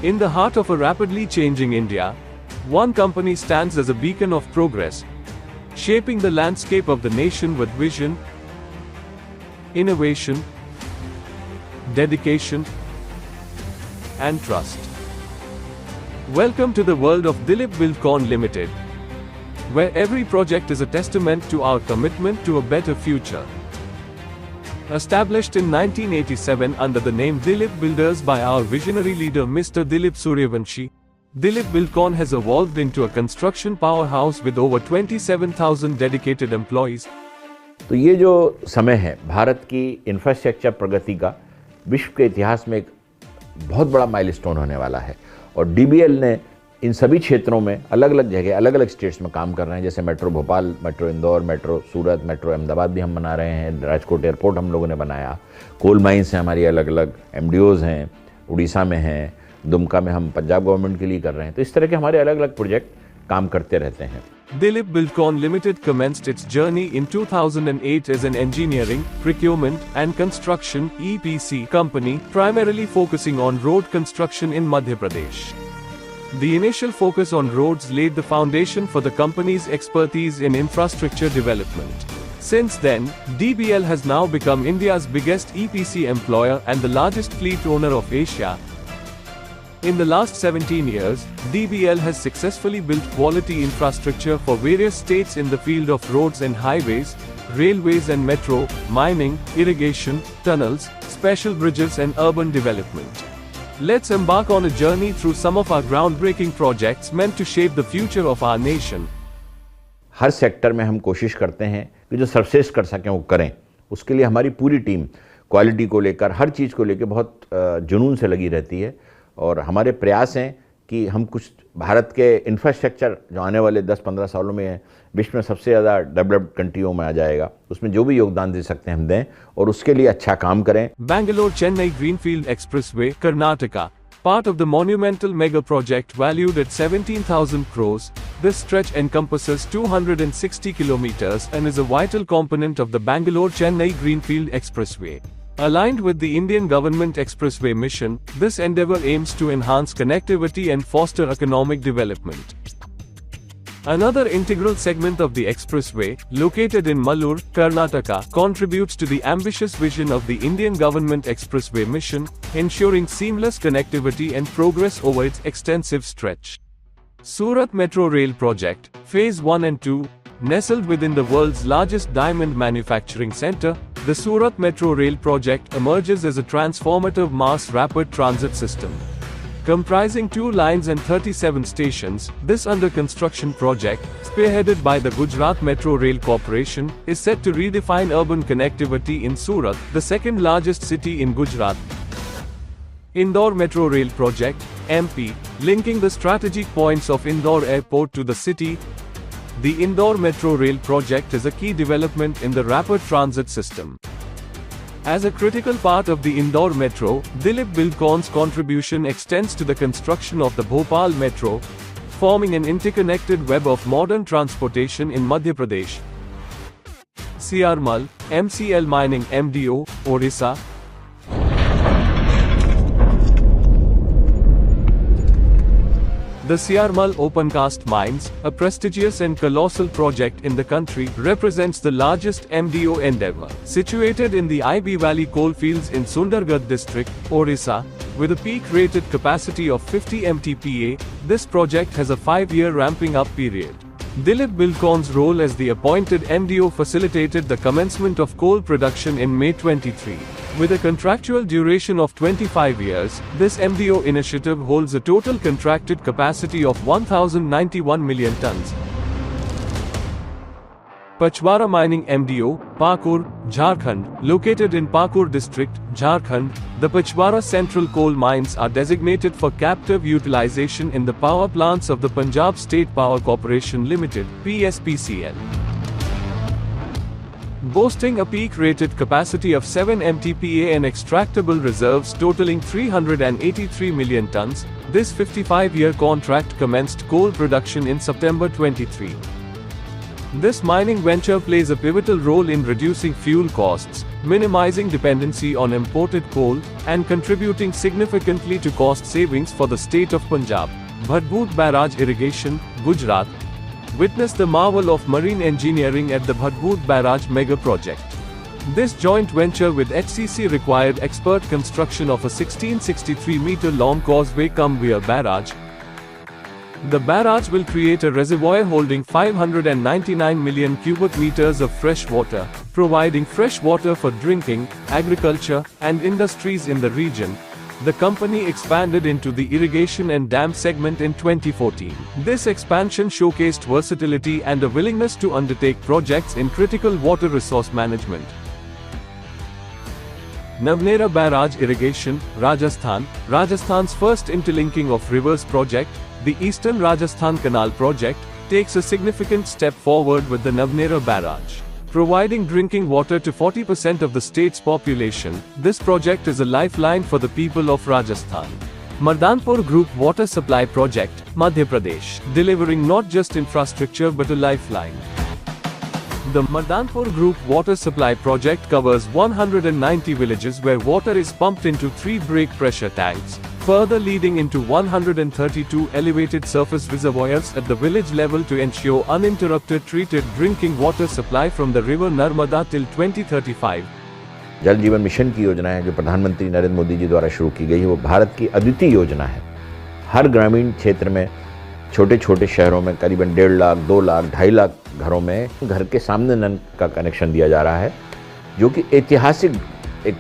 In the heart of a rapidly changing India, one company stands as a beacon of progress, shaping the landscape of the nation with vision, innovation, dedication, and trust. Welcome to the world of Dilip Buildcon Limited, where every project is a testament to our commitment to a better future. Established in 1987 under the name Dilip Builders by our visionary leader Mr. Dilip Suryavanshi, Dilip Buildcon has evolved into a construction powerhouse with over 27,000 dedicated employees. तो ये जो समय है भारत की infrastructure प्रगति का विश्व के इतिहास में एक बहुत बड़ा माइलस्टोन होने वाला है और डीबीएल ने इन सभी क्षेत्रों में अलग अलग जगह अलग अलग स्टेट्स में काम कर रहे हैं। जैसे metro Bhopal, metro Indore, metro Surat, metro Ahmedabad भी हम बना रहे हैं, राजकोट एयरपोर्ट हम लोगों ने बनाया, कोल माइंस हैं हमारी अलग अलग, एमडीओज हैं, उड़ीसा में हैं, दुमका में हम पंजाब गवर्नमेंट के लिए कर रहे हैं। तो इस तरह के हमारे अलग अलग प्रोजेक्ट काम करते रहते हैं। Dilip Buildcon Limited commenced its journey in 2008 as an engineering, procurement and construction (EPC) company, primarily focusing on road construction in Madhya Pradesh. The initial focus on roads laid the foundation for the company's expertise in infrastructure development. Since then, DBL has now become India's biggest EPC employer and the largest fleet owner of Asia. In the last 17 years, DBL has successfully built quality infrastructure for various states in the field of roads and highways, railways and metro, mining, irrigation, tunnels, special bridges and urban development. Let's embark on a journey through some of our groundbreaking projects meant to shape the future of our nation. Her sector में हम कोशिश करते हैं कि जो सर्वश्रेष्ठ कर सकें वो करें। उसके लिए हमारी पूरी टीम क्वालिटी को लेकर हर चीज़ को लेकर बहुत जुनून से लगी रहती है और हमारे प्रयास हैं कि हम कुछ भारत के इंफ्रास्ट्रक्चर जो आने वाले 10-15 सालों में विश्व में सबसे ज़्यादा डेवलप्ड कंट्रियों में आ जाएगा, उसमें जो भी योगदान दे सकते हैं हम दें और उसके लिए अच्छा काम करें। Bangalore Chennai Greenfield Expressway, Karnataka, part of the monumental mega project valued at 17,000 crores, this stretch encompasses 260 kilometers and is a vital component of the Bangalore-Chennai Greenfield Expressway. Aligned with the Indian government expressway mission, this endeavor aims to enhance connectivity and foster economic development. Another integral segment of the expressway, located in Malur, Karnataka, contributes to the ambitious vision of the Indian government expressway mission, ensuring seamless connectivity and progress over its extensive stretch. Surat Metro Rail Project, Phase 1 and 2, nestled within the world's largest diamond manufacturing center, the Surat Metro Rail Project emerges as a transformative mass rapid transit system. Comprising 2 lines and 37 stations, this under-construction project, spearheaded by the Gujarat Metro Rail Corporation, is set to redefine urban connectivity in Surat, the second largest city in Gujarat. Indore Metro Rail Project, MP, linking the strategic points of Indore Airport to the city. The Indore Metro Rail Project is a key development in the rapid transit system. As a critical part of the Indore Metro, Dilip Buildcon's contribution extends to the construction of the Bhopal Metro, forming an interconnected web of modern transportation in Madhya Pradesh. Siarmal, MCL Mining MDO, Orissa. The Siarmal Opencast Mines, a prestigious and colossal project in the country, represents the largest MDO endeavor. Situated in the IB Valley coalfields in Sundargarh district, Orissa, with a peak rated capacity of 50 MTPA, this project has a 5-year ramping up period. Dilip Buildcon's role as the appointed MDO facilitated the commencement of coal production in May 23. With a contractual duration of 25 years, this MDO initiative holds a total contracted capacity of 1,091 million tons. Pachwara Mining MDO, Pakur, Jharkhand, located in Pakur district, Jharkhand, the Pachwara Central Coal Mines are designated for captive utilization in the power plants of the Punjab State Power Corporation Limited, PSPCL. Boasting a peak-rated capacity of 7 MTPA and extractable reserves totaling 383 million tons, this 55-year contract commenced coal production in September 23. This mining venture plays a pivotal role in reducing fuel costs, minimizing dependency on imported coal and contributing significantly to cost savings for the state of Punjab. Bhatbut Barrage Irrigation, Gujarat. Witness the marvel of marine engineering at the Bhatbut Barrage mega project. This joint venture with HCC required expert construction of a 1663-meter-long causeway-cum-weir barrage. The barrage will create a reservoir holding 599 million cubic meters of fresh water, providing fresh water for drinking, agriculture, and industries in the region. The company expanded into the irrigation and dam segment in 2014. This expansion showcased versatility and a willingness to undertake projects in critical water resource management. Navnera Barrage Irrigation, Rajasthan. Rajasthan's first interlinking of rivers project, the Eastern Rajasthan Canal project, takes a significant step forward with the Navnera Barrage. Providing drinking water to 40% of the state's population, this project is a lifeline for the people of Rajasthan. Mardanpur Group Water Supply Project, Madhya Pradesh, delivering not just infrastructure but a lifeline. The Mardanpur Group Water Supply Project covers 190 villages where water is pumped into 3 break pressure tanks, further leading into 132 elevated surface reservoirs at the village level to ensure uninterrupted treated drinking water supply from the river Narmada till 2035. जल जीवन mission की योजना है जो प्रधानमंत्री नरेंद्र मोदी जी द्वारा शुरू की गई है, वो भारत की अद्वितीय योजना है। हर ग्रामीण क्षेत्र में, छोटे छोटे शहरों में करीबन 1.5 लाख, 2 लाख, 2.5 लाख घरों में घर के सामने नल का कनेक्शन दिया जा रहा है, जो कि ऐतिहासिक एक